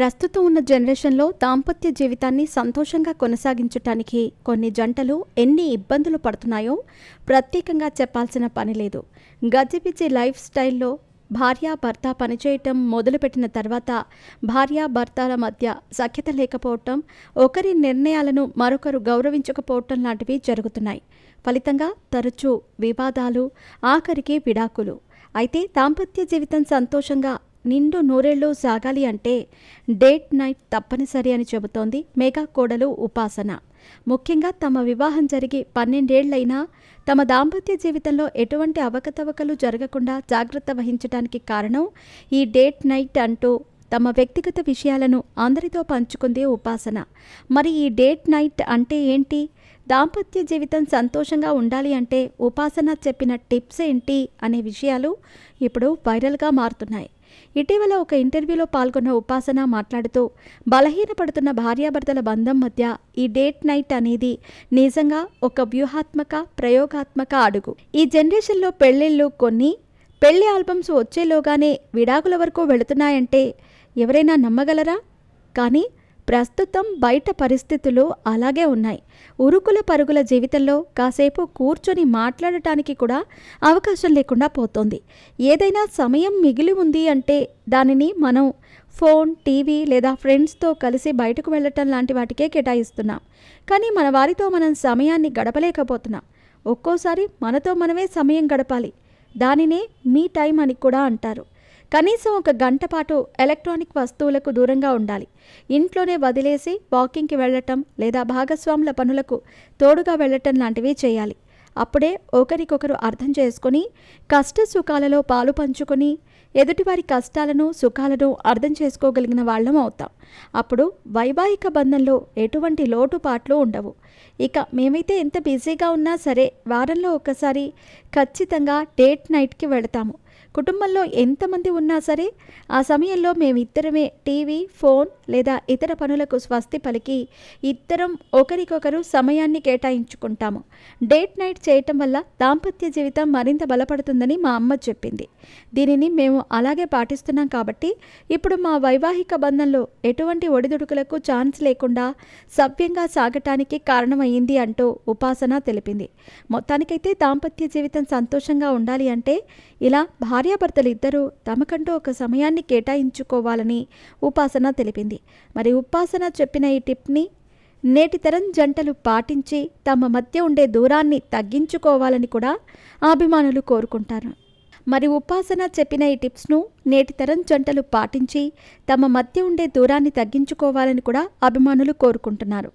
ప్రస్తుతం ఉన్న జనరేషన్లో దాంపత్య జీవితాన్ని సంతోషంగా కొనసాగించటానికి కొన్ని జంటలు ఎన్ని ఇబ్బందులు పడుతున్నాయో ప్రత్యేకంగా చెప్పాల్సిన పని లేదు. గజిబిజి లైఫ్ స్టైల్లో భార్యాభర్త పనిచేయటం మొదలుపెట్టిన తర్వాత భార్యాభర్తల మధ్య సఖ్యత లేకపోవటం, ఒకరి నిర్ణయాలను మరొకరు గౌరవించకపోవటం లాంటివి జరుగుతున్నాయి. ఫలితంగా తరచూ వివాదాలు, ఆఖరికి విడాకులు. అయితే దాంపత్య జీవితం సంతోషంగా నిండు నూరేళ్లు సాగాలి అంటే డేట్ నైట్ తప్పనిసరి అని చెబుతోంది మెగా కోడలు ఉపాసన. ముఖ్యంగా తమ వివాహం జరిగి 12 ఏళ్లైనా తమ దాంపత్య జీవితంలో ఎటువంటి అవకతవకలు జరగకుండా జాగ్రత్త వహించడానికి కారణం ఈ డేట్ నైట్ అంటూ తమ వ్యక్తిగత విషయాలను అందరితో పంచుకుంది ఉపాసన. మరి ఈ డేట్ నైట్ అంటే ఏంటి? దాంపత్య జీవితం సంతోషంగా ఉండాలి అంటే ఉపాసన చెప్పిన టిప్స్ ఏంటి అనే విషయాలు ఇప్పుడు వైరల్గా మారుతున్నాయి. ఇటీవల ఒక ఇంటర్వ్యూలో పాల్గొన్న ఉపాసన మాట్లాడుతూ, బలహీనపడుతున్న భార్యాభర్తల బంధం మధ్య ఈ డేట్ నైట్ అనేది నిజంగా ఒక వ్యూహాత్మక, ప్రయోగాత్మక అడుగు. ఈ జనరేషన్లో పెళ్లిళ్ళు కొన్ని, పెళ్లి ఆల్బమ్స్ వచ్చేలోగానే విడాకుల వరకు వెళుతున్నాయంటే ఎవరైనా నమ్మగలరా? కానీ ప్రస్తుతం బయట పరిస్థితులు అలాగే ఉన్నాయి. ఉరుకుల పరుగుల జీవితంలో కాసేపు కూర్చొని మాట్లాడటానికి కూడా అవకాశం లేకుండా పోతోంది. ఏదైనా సమయం మిగిలి ఉంది అంటే దానిని మనం ఫోన్, టీవీ లేదా ఫ్రెండ్స్తో కలిసి బయటకు వెళ్ళటం లాంటి వాటికే కేటాయిస్తున్నాం. కానీ మన వారితో మనం సమయాన్ని గడపలేకపోతున్నాం. ఒక్కోసారి మనతో మనమే సమయం గడపాలి. దానినే మీ టైం అని కూడా అంటారు. కనీసం 1 గంట పాటు ఎలక్ట్రానిక్ వస్తువులకు దూరంగా ఉండాలి. ఇంట్లోనే వదిలేసి వాకింగ్కి వెళ్ళటం లేదా భాగస్వాముల పనులకు తోడుగా వెళ్ళటం లాంటివి చేయాలి. అప్పుడే ఒకరికొకరు అర్థం చేసుకొని కష్ట సుఖాలలో పాలు పంచుకొని ఎదుటివారి కష్టాలను, సుఖాలను అర్థం చేసుకోగలిగిన వాళ్ళం అవుతాం. అప్పుడు వైవాహిక బంధంలో ఎటువంటి లోటుపాట్లు ఉండవు. ఇక మేమైతే ఎంత బిజీగా ఉన్నా సరే వారంలో ఒకసారి ఖచ్చితంగా డేట్ నైట్కి వెళతాము. కుటుంబంలో ఎంతమంది ఉన్నా సరే ఆ సమయంలో మేమిద్దరమే టీవీ, ఫోన్ లేదా ఇతర పనులకు స్వస్తి పలికి ఇద్దరం ఒకరికొకరు సమయాన్ని కేటాయించుకుంటాము. డేట్ నైట్ చేయటం వల్ల దాంపత్య జీవితం మరింత బలపడుతుందని మా అమ్మ చెప్పింది. దీనిని మేము అలాగే పాటిస్తున్నాం కాబట్టి ఇప్పుడు మా వైవాహిక బంధంలో ఎటువంటి ఒడిదుడుకులకు ఛాన్స్ లేకుండా సవ్యంగా సాగటానికి కారణమయ్యింది అంటూ ఉపాసన తెలిపింది. మొత్తానికైతే దాంపత్య జీవితం సంతోషంగా ఉండాలి అంటే ఇలా భార్యాభర్తలు ఇద్దరూ తమకంటూ ఒక సమయాన్ని కేటాయించుకోవాలని ఉపాసన తెలిపింది. మరి ఉపాసన చెప్పిన ఈ టిప్ని నేటి తరం జంటలు పాటించి తమ మధ్య ఉండే దూరాన్ని తగ్గించుకోవాలని కూడా అభిమానులు కోరుకుంటారు. మరి ఉపాసన చెప్పిన ఈ టిప్స్ను నేటి తరం జంటలు పాటించి తమ మధ్య ఉండే దూరాన్ని తగ్గించుకోవాలని కూడా అభిమానులు కోరుకుంటున్నారు.